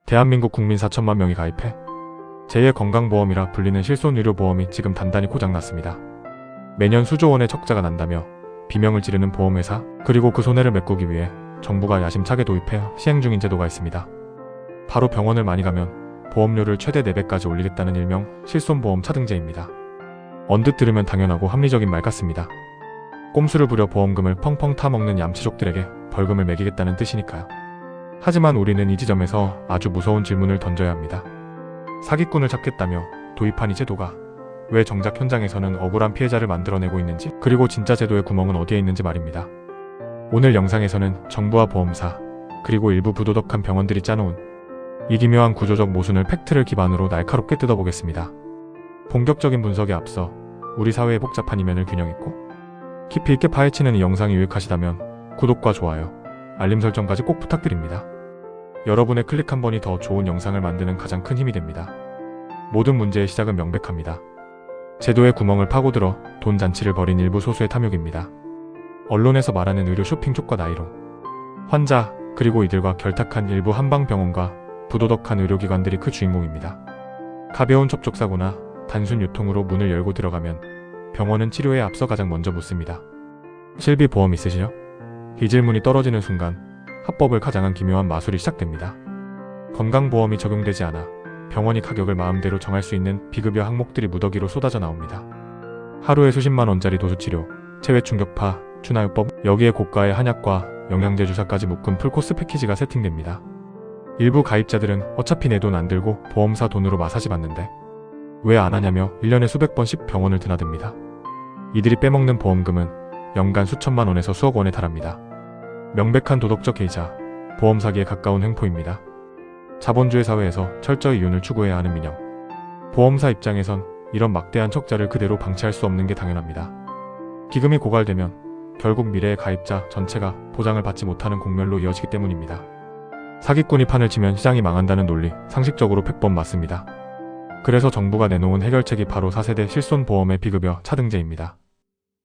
대한민국 국민 4천만 명이 가입해 제2의 건강보험이라 불리는 실손의료보험이 지금 단단히 고장났습니다. 매년 수조 원의 적자가 난다며 비명을 지르는 보험회사, 그리고 그 손해를 메꾸기 위해 정부가 야심차게 도입해 시행 중인 제도가 있습니다. 바로 병원을 많이 가면 보험료를 최대 4배까지 올리겠다는 일명 실손보험 차등제입니다. 언뜻 들으면 당연하고 합리적인 말 같습니다. 꼼수를 부려 보험금을 펑펑 타먹는 얌치족들에게 벌금을 매기겠다는 뜻이니까요. 하지만 우리는 이 지점에서 아주 무서운 질문을 던져야 합니다. 사기꾼을 잡겠다며 도입한 이 제도가 왜 정작 현장에서는 억울한 피해자를 만들어내고 있는지, 그리고 진짜 제도의 구멍은 어디에 있는지 말입니다. 오늘 영상에서는 정부와 보험사, 그리고 일부 부도덕한 병원들이 짜놓은 이 기묘한 구조적 모순을 팩트를 기반으로 날카롭게 뜯어보겠습니다. 본격적인 분석에 앞서 우리 사회의 복잡한 이면을 균형 있고 깊이 있게 파헤치는 이 영상이 유익하시다면 구독과 좋아요, 알림 설정까지 꼭 부탁드립니다. 여러분의 클릭 한 번이 더 좋은 영상을 만드는 가장 큰 힘이 됩니다. 모든 문제의 시작은 명백합니다. 제도의 구멍을 파고들어 돈 잔치를 벌인 일부 소수의 탐욕입니다. 언론에서 말하는 의료 쇼핑 촉과 나이로 환자, 그리고 이들과 결탁한 일부 한방병원과 부도덕한 의료기관들이 그 주인공입니다. 가벼운 접촉사고나 단순 유통으로 문을 열고 들어가면 병원은 치료에 앞서 가장 먼저 묻습니다. 실비보험 있으시죠? 이 질문이 떨어지는 순간 합법을 가장한 기묘한 마술이 시작됩니다. 건강보험이 적용되지 않아 병원이 가격을 마음대로 정할 수 있는 비급여 항목들이 무더기로 쏟아져 나옵니다. 하루에 수십만 원짜리 도수치료, 체외충격파, 추나요법, 여기에 고가의 한약과 영양제 주사까지 묶은 풀코스 패키지가 세팅됩니다. 일부 가입자들은 어차피 내 돈 안 들고 보험사 돈으로 마사지 받는데 왜 안 하냐며 1년에 수백 번씩 병원을 드나듭니다. 이들이 빼먹는 보험금은 연간 수천만 원에서 수억 원에 달합니다. 명백한 도덕적 해이자 보험 사기에 가까운 횡포입니다. 자본주의 사회에서 철저히 이윤을 추구해야 하는 민영, 보험사 입장에선 이런 막대한 적자를 그대로 방치할 수 없는 게 당연합니다. 기금이 고갈되면 결국 미래의 가입자 전체가 보장을 받지 못하는 공멸로 이어지기 때문입니다. 사기꾼이 판을 치면 시장이 망한다는 논리, 상식적으로 100번 맞습니다. 그래서 정부가 내놓은 해결책이 바로 4세대 실손보험의 비급여 차등제입니다.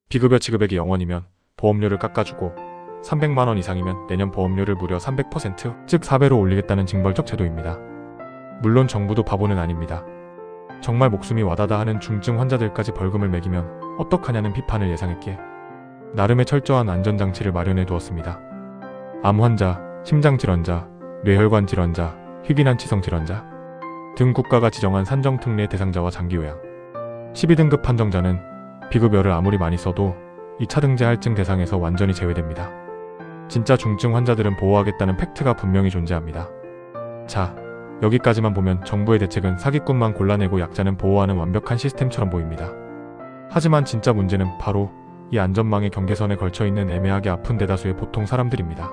비급여 지급액이 0원이면 보험료를 깎아주고 300만 원 이상이면 내년 보험료를 무려 300%, 즉 4배로 올리겠다는 징벌적 제도입니다. 물론 정부도 바보는 아닙니다. 정말 목숨이 와다다 하는 중증 환자들까지 벌금을 매기면 어떡하냐는 비판을 예상했기에 나름의 철저한 안전장치를 마련해 두었습니다. 암 환자, 심장질환자, 뇌혈관 질환자, 희귀난치성 질환자 등 국가가 지정한 산정특례 대상자와 장기요양 12등급 판정자는 비급여를 아무리 많이 써도 이 차등제 할증 대상에서 완전히 제외됩니다. 진짜 중증 환자들은 보호하겠다는 팩트가 분명히 존재합니다. 자, 여기까지만 보면 정부의 대책은 사기꾼만 골라내고 약자는 보호하는 완벽한 시스템처럼 보입니다. 하지만 진짜 문제는 바로 이 안전망의 경계선에 걸쳐있는 애매하게 아픈 대다수의 보통 사람들입니다.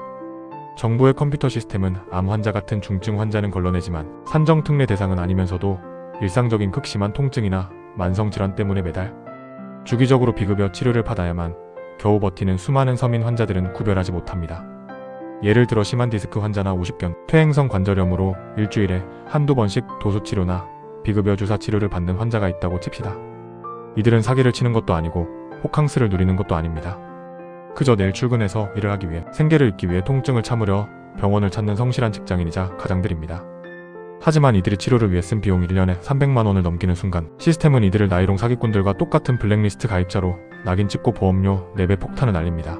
정부의 컴퓨터 시스템은 암 환자 같은 중증 환자는 걸러내지만 산정특례 대상은 아니면서도 일상적인 극심한 통증이나 만성질환 때문에 매달 주기적으로 비급여 치료를 받아야만 겨우 버티는 수많은 서민 환자들은 구별하지 못합니다. 예를 들어 심한 디스크 환자나 우십견, 퇴행성 관절염으로 일주일에 한두 번씩 도수치료나 비급여 주사 치료를 받는 환자가 있다고 칩시다. 이들은 사기를 치는 것도 아니고 호캉스를 누리는 것도 아닙니다. 그저 내일 출근해서 일을 하기 위해, 생계를 잇기 위해 통증을 참으려 병원을 찾는 성실한 직장인이자 가장들입니다. 하지만 이들이 치료를 위해 쓴 비용이 1년에 300만 원을 넘기는 순간 시스템은 이들을 나이롱 사기꾼들과 똑같은 블랙리스트 가입자로 낙인 찍고 보험료 4배 폭탄을 날립니다.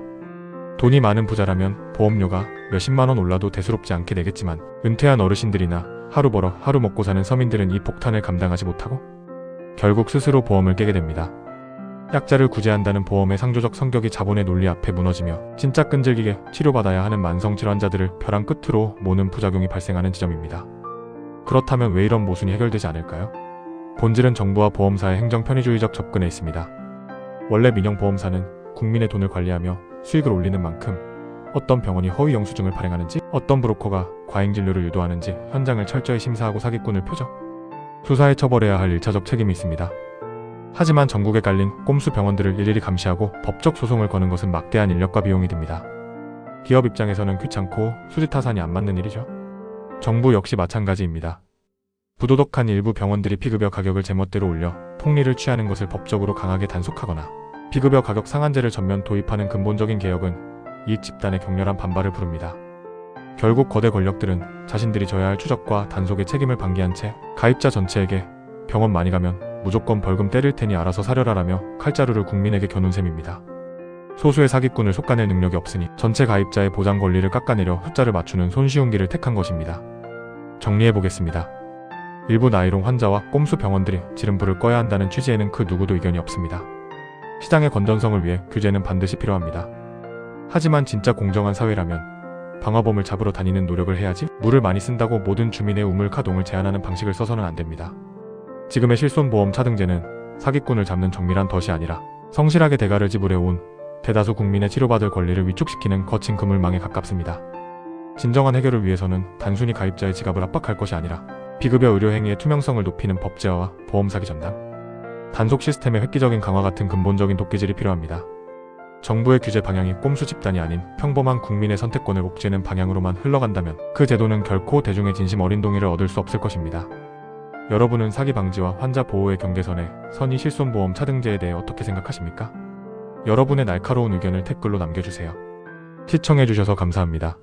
돈이 많은 부자라면 보험료가 몇십만 원 올라도 대수롭지 않게 내겠지만 은퇴한 어르신들이나 하루 벌어 하루 먹고 사는 서민들은 이 폭탄을 감당하지 못하고 결국 스스로 보험을 깨게 됩니다. 약자를 구제한다는 보험의 상조적 성격이 자본의 논리 앞에 무너지며 진짜 끈질기게 치료받아야 하는 만성질환자들을 벼랑 끝으로 모는 부작용이 발생하는 지점입니다. 그렇다면 왜 이런 모순이 해결되지 않을까요? 본질은 정부와 보험사의 행정 편의주의적 접근에 있습니다. 원래 민영보험사는 국민의 돈을 관리하며 수익을 올리는 만큼 어떤 병원이 허위 영수증을 발행하는지, 어떤 브로커가 과잉진료를 유도하는지 현장을 철저히 심사하고 사기꾼을 표적 수사해 처벌해야 할 1차적 책임이 있습니다. 하지만 전국에 깔린 꼼수 병원들을 일일이 감시하고 법적 소송을 거는 것은 막대한 인력과 비용이 듭니다. 기업 입장에서는 귀찮고 수지타산이 안 맞는 일이죠. 정부 역시 마찬가지입니다. 부도덕한 일부 병원들이 비급여 가격을 제멋대로 올려 폭리를 취하는 것을 법적으로 강하게 단속하거나 비급여 가격 상한제를 전면 도입하는 근본적인 개혁은 이익 집단의 격렬한 반발을 부릅니다. 결국 거대 권력들은 자신들이 져야 할 추적과 단속의 책임을 방기한 채 가입자 전체에게 병원 많이 가면 무조건 벌금 때릴 테니 알아서 사려라라며 칼자루를 국민에게 겨눈 셈입니다. 소수의 사기꾼을 속아낼 능력이 없으니 전체 가입자의 보장 권리를 깎아내려 숫자를 맞추는 손쉬운 길을 택한 것입니다. 정리해보겠습니다. 일부 나이롱 환자와 꼼수 병원들이 지름불을 꺼야 한다는 취지에는 그 누구도 이견이 없습니다. 시장의 건전성을 위해 규제는 반드시 필요합니다. 하지만 진짜 공정한 사회라면 방화범을 잡으러 다니는 노력을 해야지 물을 많이 쓴다고 모든 주민의 우물가동을 제한하는 방식을 써서는 안 됩니다. 지금의 실손보험 차등제는 사기꾼을 잡는 정밀한 덫이 아니라 성실하게 대가를 지불해온 대다수 국민의 치료받을 권리를 위축시키는 거친 그물망에 가깝습니다. 진정한 해결을 위해서는 단순히 가입자의 지갑을 압박할 것이 아니라 비급여 의료 행위의 투명성을 높이는 법제화와 보험 사기 전담, 단속 시스템의 획기적인 강화 같은 근본적인 도끼질이 필요합니다. 정부의 규제 방향이 꼼수 집단이 아닌 평범한 국민의 선택권을 옥죄는 방향으로만 흘러간다면 그 제도는 결코 대중의 진심 어린 동의를 얻을 수 없을 것입니다. 여러분은 사기 방지와 환자 보호의 경계선에 선의 실손보험 차등제에 대해 어떻게 생각하십니까? 여러분의 날카로운 의견을 댓글로 남겨주세요. 시청해주셔서 감사합니다.